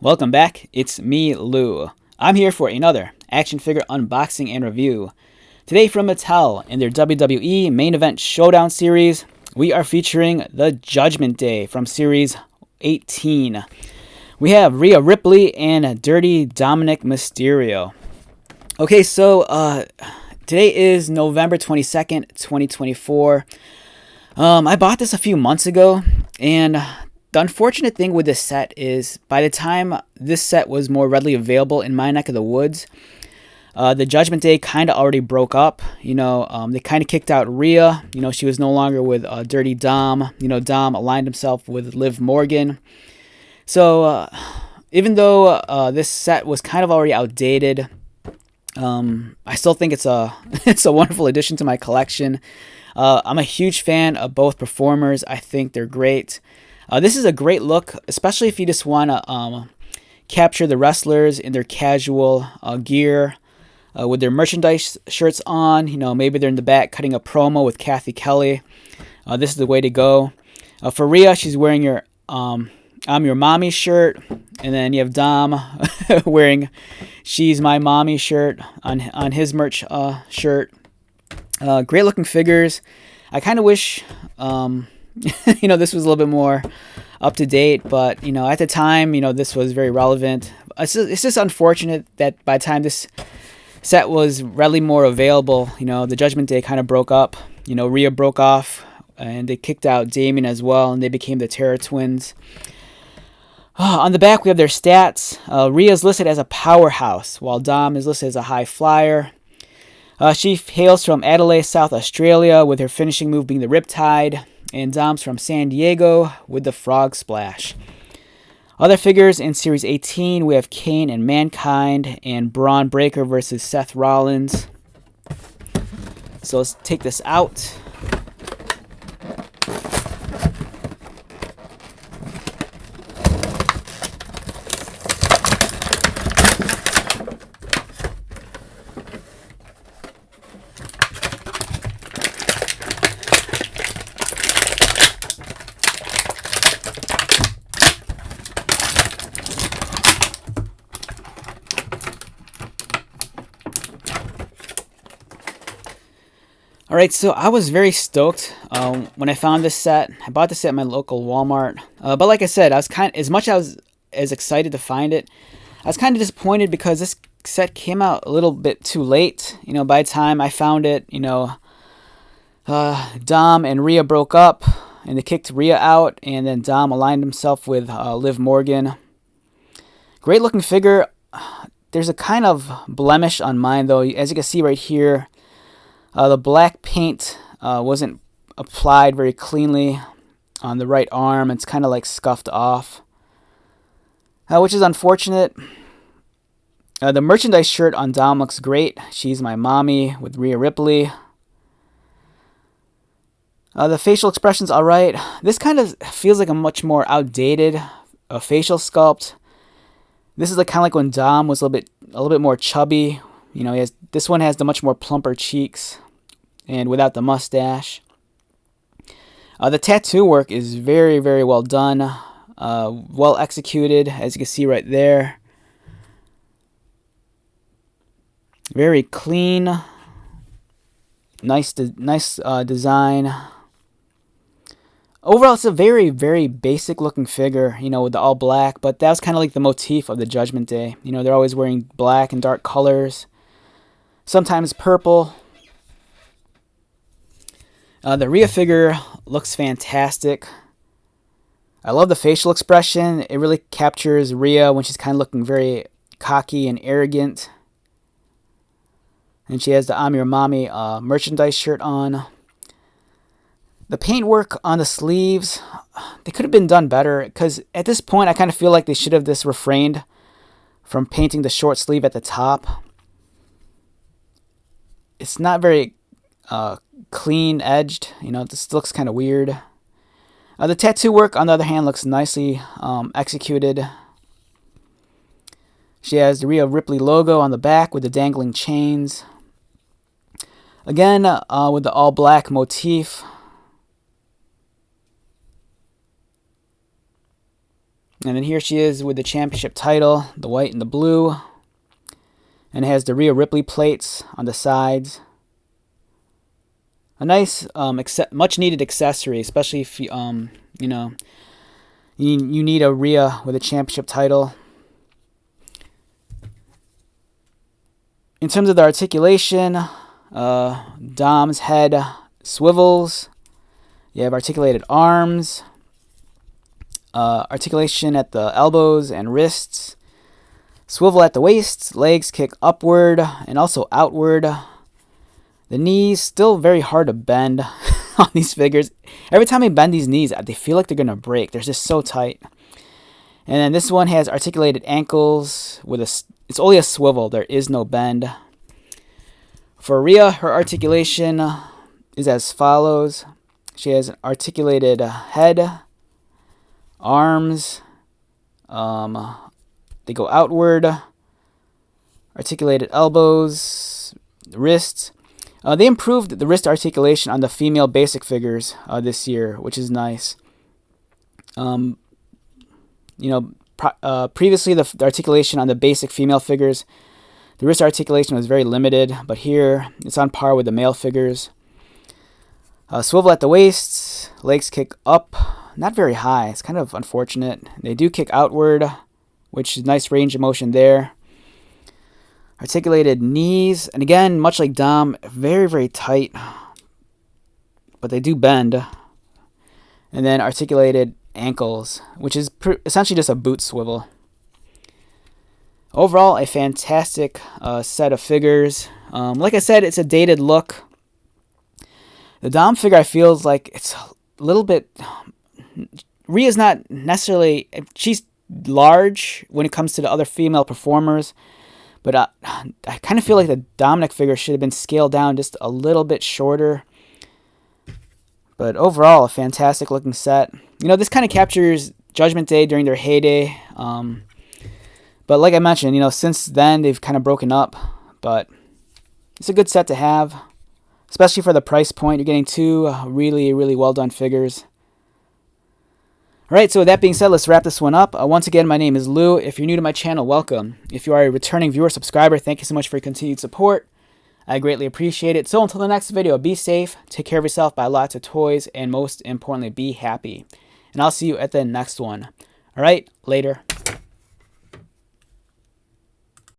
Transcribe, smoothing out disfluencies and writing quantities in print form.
Welcome back, it's me, Lou. I'm here for another action figure unboxing and review. Today from Mattel, in their WWE Main Event Showdown series, we are featuring the Judgment Day from Series 18. We have Rhea Ripley and Dirty Dominik Mysterio. Okay, so today is November 22nd, 2024. I bought this a few months ago, and the unfortunate thing with this set is by the time this set was more readily available in my neck of the woods, the Judgment Day kind of already broke up. They kind of kicked out Rhea. She was no longer with Dirty Dom. Dom aligned himself with Liv Morgan. So even though this set was kind of already outdated, I still think it's a it's a wonderful addition to my collection. I'm a huge fan of both performers. I think they're great. This is a great look, especially if you just want to capture the wrestlers in their casual gear with their merchandise shirts on. Maybe they're in the back cutting a promo with Kathy Kelly. This is the way to go. For Rhea, she's wearing your I'm Your Mommy shirt. And then you have Dom wearing She's My Mommy shirt on his merch shirt. Great looking figures. I kind of wish... this was a little bit more up to date, but at the time, this was very relevant. It's just unfortunate that by the time this set was readily more available, the Judgment Day kind of broke up. Rhea broke off, and they kicked out Damien as well, and they became the Terror Twins. On the back, we have their stats. Rhea is listed as a powerhouse, while Dom is listed as a high flyer. She hails from Adelaide, South Australia, with her finishing move being the Riptide. And Dom's from San Diego with the Frog Splash. Other figures in Series 18, we have Kane and Mankind and Braun Breaker versus Seth Rollins. So let's take this out. Alright, so I was very stoked when I found this set. I bought this set at my local Walmart. But like I said, I was as much as excited to find it, I was kind of disappointed because this set came out a little bit too late. By the time I found it, Dom and Rhea broke up, and they kicked Rhea out, and then Dom aligned himself with Liv Morgan. Great looking figure. There's a kind of blemish on mine, though. As you can see right here, the black paint wasn't applied very cleanly on the right arm. It's kind of like scuffed off, which is unfortunate. The merchandise shirt on Dom looks great. She's My Mommy with Rhea Ripley. The facial expression's alright. This kind of feels like a much more outdated facial sculpt. This is kind of like when Dom was a little bit more chubby. This one has the much more plumper cheeks and without the mustache. The tattoo work is very, very well done, well executed, as you can see right there. Very clean, nice design. Overall, it's a very, very basic looking figure, with the all black, but that was kind of like the motif of the Judgment Day. They're always wearing black and dark colors. Sometimes purple. The Rhea figure looks fantastic. I love the facial expression. It really captures Rhea when she's kind of looking very cocky and arrogant. And she has the I'm Your Mommy merchandise shirt on. The paintwork on the sleeves, they could have been done better, because at this point I kind of feel like they should have just refrained from painting the short sleeve at the top. It's not very clean edged. This looks kind of weird. The tattoo work, on the other hand, looks nicely executed. She has the Rhea Ripley logo on the back with the dangling chains. Again, with the all black motif. And then here she is with the championship title, the white and the blue. And it has the Rhea Ripley plates on the sides. A nice, much needed accessory, especially if you know, you need a Rhea with a championship title. In terms of the articulation, Dom's head swivels. You have articulated arms, articulation at the elbows and wrists, swivel at the waist, legs kick upward and also outward. The knees, still very hard to bend on these figures. Every time I bend these knees, they feel like they're going to break. They're just so tight. And then this one has articulated ankles with it's only a swivel. There is no bend. For Rhea, her articulation is as follows. She has an articulated head, arms, they go outward, articulated elbows, wrists. They improved the wrist articulation on the female basic figures this year, which is nice. Previously the articulation on the basic female figures, the wrist articulation was very limited, but here it's on par with the male figures. Swivel at the waist, legs kick up, not very high. It's kind of unfortunate. They do kick outward, which is nice range of motion there. Articulated knees, and again, much like Dom, very, very tight, but they do bend. And then articulated ankles, which is essentially just a boot swivel. Overall, a fantastic set of figures. Like I said, it's a dated look. The Dom figure, I feel like it's a little bit... Rhea's not necessarily... She's large when it comes to the other female performers, but I kind of feel like the Dominik figure should have been scaled down just a little bit shorter. But overall, a fantastic looking set. You know, this kind of captures Judgment Day during their heyday. But like I mentioned, you know, since then they've kind of broken up. But it's a good set to have, especially for the price point. You're getting two really, really well done figures. Alright, so with that being said, let's wrap this one up. Once again, my name is Lou. If you're new to my channel, welcome. If you are a returning viewer, subscriber, thank you so much for your continued support. I greatly appreciate it. So until the next video, be safe, take care of yourself, buy lots of toys, and most importantly, be happy. And I'll see you at the next one. Alright, later.